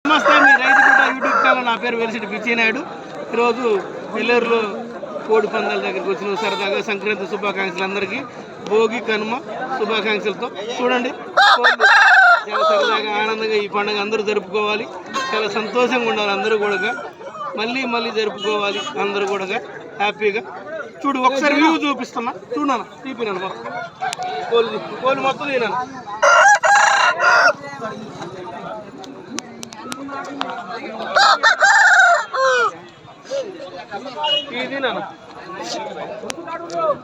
నమస్తే, మీ రైతు బిడ్డ యూట్యూబ్ ఛానల్. నా పేరు వెలిసిటి పిచ్చినాయుడు. ఈరోజు ఎల్లూరులో కోడి పందాల దగ్గరికి వచ్చిన సరదాగా సంక్రాంతి శుభాకాంక్షలు అందరికీ. భోగి కనుమ శుభాకాంక్షలతో చూడండి. కోళ్ళు చాలా సరదాగా ఆనందంగా ఈ పండుగ అందరూ జరుపుకోవాలి. చాలా సంతోషంగా ఉండాలి. అందరూ కూడా మళ్ళీ మళ్ళీ జరుపుకోవాలి. అందరూ కూడా హ్యాపీగా. చూడు, ఒకసారి వ్యూ చూపిస్తున్నా. చూడన్నా, తీపినాను మొత్తం కోళ్ళు మొత్తం తినాను. ఇది నాన్న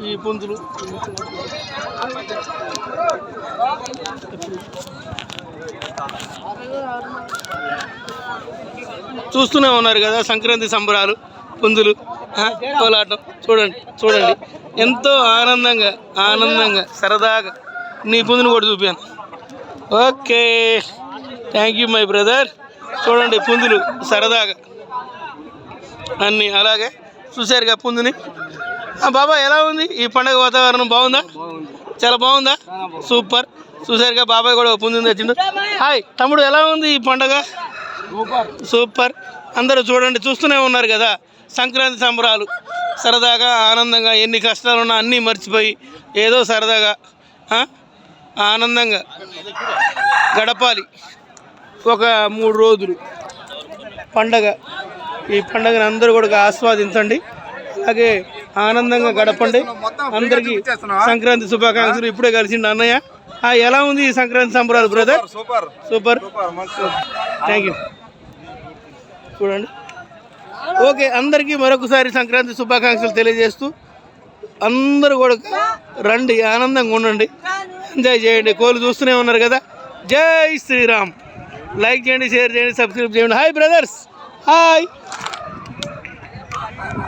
ఈ పుంజులు చూస్తూనే ఉన్నారు కదా, సంక్రాంతి సంబరాలు, పుంజులు, కోలాటం. చూడండి చూడండి, ఎంతో ఆనందంగా సరదాగా. నీ పుంజును కూడా చూపాను. Okay, thank you my brother. చూడండి పుంజులు సరదాగా అన్నీ. అలాగే చూశారుగా పుంజుని. బాబా ఎలా ఉంది ఈ పండగ వాతావరణం? బాగుందా? చాలా బాగుందా? సూపర్. చూశారుగా బాబాయ్ కూడా పుంజుని తెచ్చిండు. హాయ్ తమ్ముడు, ఎలా ఉంది ఈ పండగ? సూపర్. అందరూ చూడండి, చూస్తూనే ఉన్నారు కదా, సంక్రాంతి సంబరాలు సరదాగా ఆనందంగా. ఎన్ని కష్టాలున్నా అన్నీ మర్చిపోయి ఏదో సరదాగా ఆనందంగా గడపాలి ఒక 3 రోజులు పండగ. ఈ పండుగను అందరూ కూడా ఆస్వాదించండి, అలాగే ఆనందంగా గడపండి. అందరికీ సంక్రాంతి శుభాకాంక్షలు. ఇప్పుడే కలిసిండు అన్నయ్య. ఎలా ఉంది ఈ సంక్రాంతి సంబరాలు బ్రదర్? సూపర్. Thank you. చూడండి. ఓకే, అందరికీ మరొకసారి సంక్రాంతి శుభాకాంక్షలు తెలియజేస్తూ అందరూ కూడా రండి, ఆనందంగా ఉండండి, ఎంజాయ్ చేయండి. కోళ్ళు చూస్తూనే ఉన్నారు కదా. జై శ్రీరామ్. లైక్ చేయండి, షేర్ చేయండి, సబ్స్క్రైబ్ చేయండి. Hi brothers, hi.